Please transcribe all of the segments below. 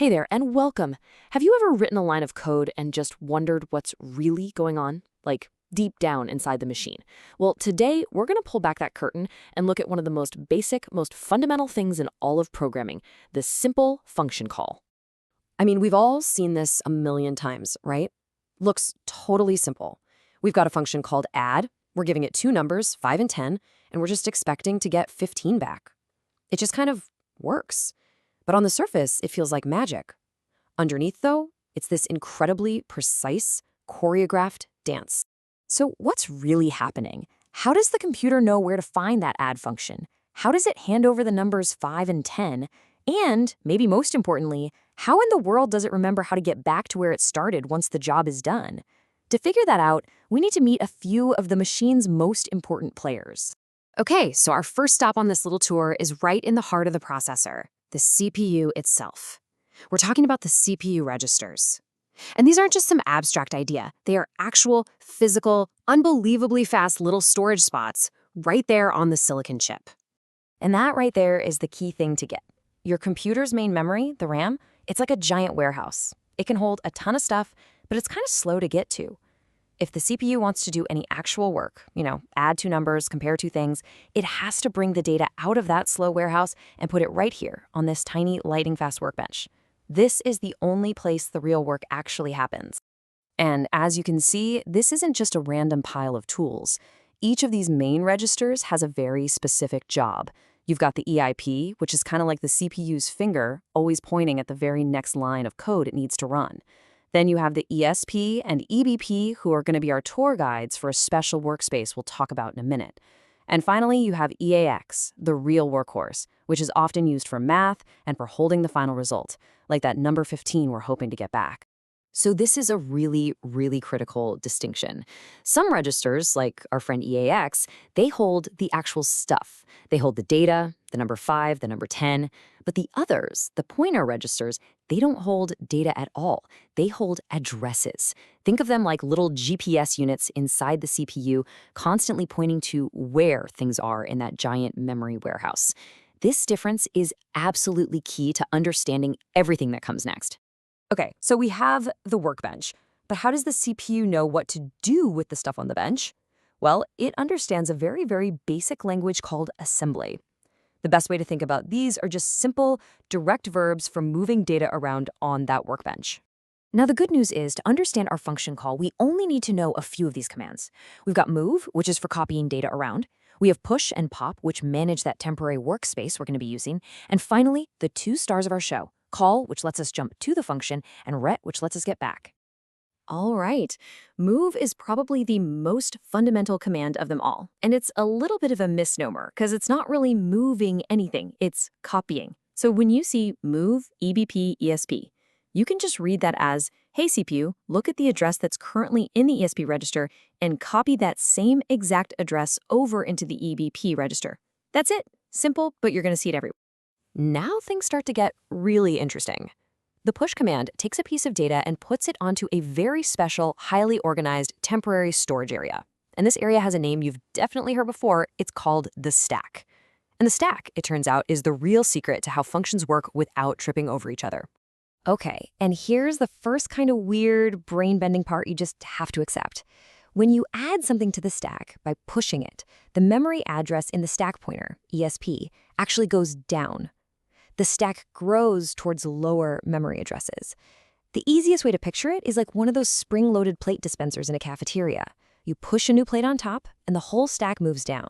Hey there, and welcome. Have you ever written a line of code and just wondered what's really going on? Like, deep down inside the machine? Well, today we're going to pull back that curtain and look at one of the most basic, most fundamental things in all of programming, the simple function call. I mean, we've all seen this a million times, right? Looks totally simple. We've got a function called add, we're giving it two numbers, 5 and 10, and we're just expecting to get 15 back. It just kind of works. But on the surface, it feels like magic. Underneath, though, it's this incredibly precise, choreographed dance. So what's really happening? How does the computer know where to find that add function? How does it hand over the numbers 5 and 10? And, maybe most importantly, how in the world does it remember how to get back to where it started once the job is done? To figure that out, we need to meet a few of the machine's most important players. Okay, so our first stop on this little tour is right in the heart of the processor, the CPU itself. We're talking about the CPU registers. And these aren't just some abstract idea. They are actual, physical, unbelievably fast little storage spots right there on the silicon chip. And that right there is the key thing to get. Your computer's main memory, the RAM, it's like a giant warehouse. It can hold a ton of stuff, but it's kind of slow to get to. If the CPU wants to do any actual work, add two numbers, compare two things, it has to bring the data out of that slow warehouse and put it right here on this tiny lightning-fast workbench. This is the only place the real work actually happens. And as you can see, this isn't just a random pile of tools. Each of these main registers has a very specific job. You've got the EIP, which is kind of like the CPU's finger, always pointing at the very next line of code it needs to run. Then you have the ESP and EBP, who are going to be our tour guides for a special workspace we'll talk about in a minute. And finally, you have EAX, the real workhorse, which is often used for math and for holding the final result, like that number 15 we're hoping to get back. So this is a really, really critical distinction. Some registers, like our friend EAX, they hold the actual stuff. They hold the data, the number 5, the number 10. But the others, the pointer registers, they don't hold data at all. They hold addresses. Think of them like little GPS units inside the CPU, constantly pointing to where things are in that giant memory warehouse. This difference is absolutely key to understanding everything that comes next. Okay, so we have the workbench, but how does the CPU know what to do with the stuff on the bench? Well, it understands a very, very basic language called assembly. The best way to think about these are just simple, direct verbs for moving data around on that workbench. Now, the good news is, to understand our function call, we only need to know a few of these commands. We've got move, which is for copying data around. We have push and pop, which manage that temporary workspace we're going to be using. And finally, the two stars of our show. Call, which lets us jump to the function, and ret, which lets us get back. All right, move is probably the most fundamental command of them all. And it's a little bit of a misnomer, because it's not really moving anything, it's copying. So when you see move, EBP, ESP, you can just read that as, hey CPU, look at the address that's currently in the ESP register and copy that same exact address over into the EBP register. That's it. Simple, but you're going to see it everywhere. Now things start to get really interesting. The push command takes a piece of data and puts it onto a very special, highly organized temporary storage area. And this area has a name you've definitely heard before. It's called the stack. And the stack, it turns out, is the real secret to how functions work without tripping over each other. Okay, and here's the first kind of weird, brain-bending part you just have to accept. When you add something to the stack by pushing it, the memory address in the stack pointer, ESP, actually goes down. The stack grows towards lower memory addresses. The easiest way to picture it is like one of those spring-loaded plate dispensers in a cafeteria. You push a new plate on top, and the whole stack moves down.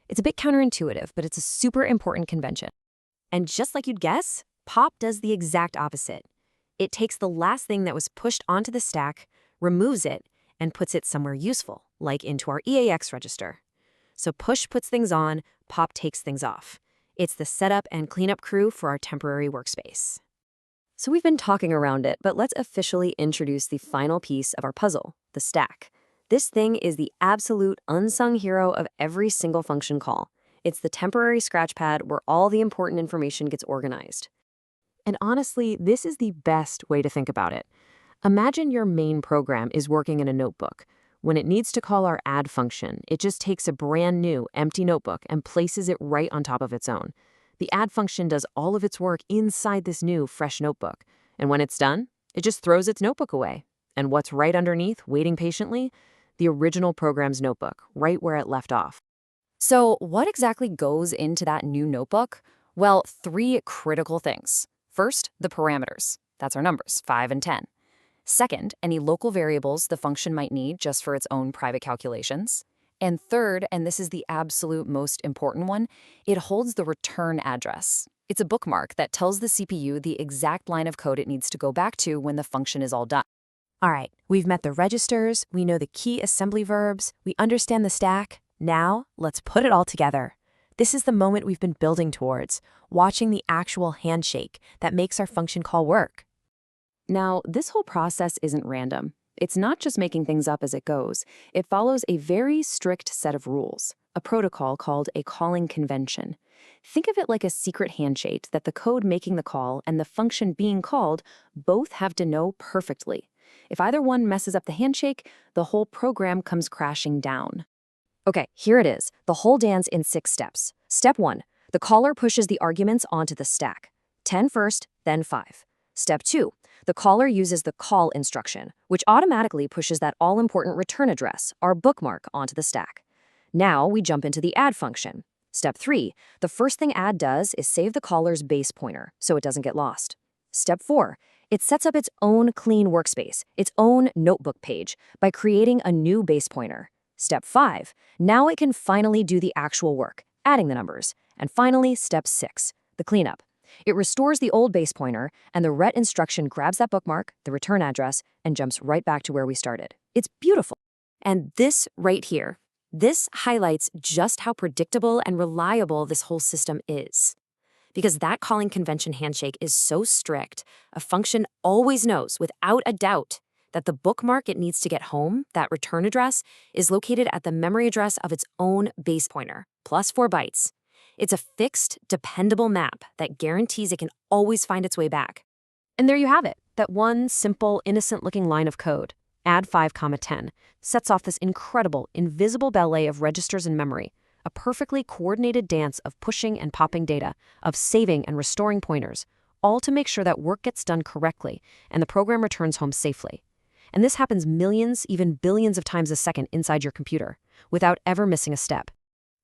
It's a bit counterintuitive, but it's a super important convention. And just like you'd guess, pop does the exact opposite. It takes the last thing that was pushed onto the stack, removes it, and puts it somewhere useful, like into our EAX register. So push puts things on, pop takes things off. It's the setup and cleanup crew for our temporary workspace. So we've been talking around it, but let's officially introduce the final piece of our puzzle, the stack. This thing is the absolute unsung hero of every single function call. It's the temporary scratch pad where all the important information gets organized. And honestly, this is the best way to think about it. Imagine your main program is working in a notebook. When it needs to call our add function, it just takes a brand new, empty notebook and places it right on top of its own. The add function does all of its work inside this new, fresh notebook. And when it's done, it just throws its notebook away. And what's right underneath, waiting patiently? The original program's notebook, right where it left off. So, what exactly goes into that new notebook? Well, three critical things. First, the parameters. That's our numbers, 5 and 10. Second, any local variables the function might need just for its own private calculations. And third, and this is the absolute most important one, it holds the return address. It's a bookmark that tells the CPU the exact line of code it needs to go back to when the function is all done. All right, we've met the registers, we know the key assembly verbs, we understand the stack. Now, let's put it all together. This is the moment we've been building towards, watching the actual handshake that makes our function call work. Now, this whole process isn't random. It's not just making things up as it goes. It follows a very strict set of rules, a protocol called a calling convention. Think of it like a secret handshake that the code making the call and the function being called both have to know perfectly. If either one messes up the handshake, the whole program comes crashing down. Okay, here it is, the whole dance in 6 steps. Step 1, the caller pushes the arguments onto the stack. 10 first, then 5. Step 2, the caller uses the call instruction, which automatically pushes that all-important return address, our bookmark, onto the stack. Now we jump into the add function. Step 3, the first thing add does is save the caller's base pointer, so it doesn't get lost. Step 4, it sets up its own clean workspace, its own notebook page, by creating a new base pointer. Step 5, now it can finally do the actual work, adding the numbers. And finally, step 6, the cleanup. It restores the old base pointer, and the ret instruction grabs that bookmark, the return address, and jumps right back to where we started. It's beautiful. And this right here, this highlights just how predictable and reliable this whole system is. Because that calling convention handshake is so strict, a function always knows, without a doubt, that the bookmark it needs to get home, that return address, is located at the memory address of its own base pointer, plus 4 bytes. It's a fixed, dependable map that guarantees it can always find its way back. And there you have it, that one simple, innocent-looking line of code, add 5, 10, sets off this incredible, invisible ballet of registers in memory, a perfectly coordinated dance of pushing and popping data, of saving and restoring pointers, all to make sure that work gets done correctly and the program returns home safely. And this happens millions, even billions of times a second inside your computer, without ever missing a step.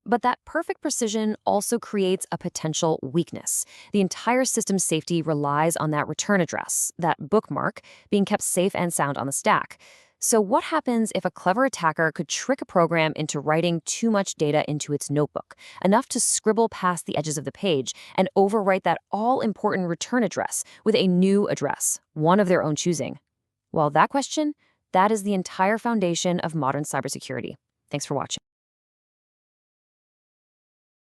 But that perfect precision also creates a potential weakness. The entire system's safety relies on that return address, that bookmark, being kept safe and sound on the stack. So what happens if a clever attacker could trick a program into writing too much data into its notebook, enough to scribble past the edges of the page and overwrite that all-important return address with a new address, one of their own choosing? Well, that question, that is the entire foundation of modern cybersecurity. Thanks for watching.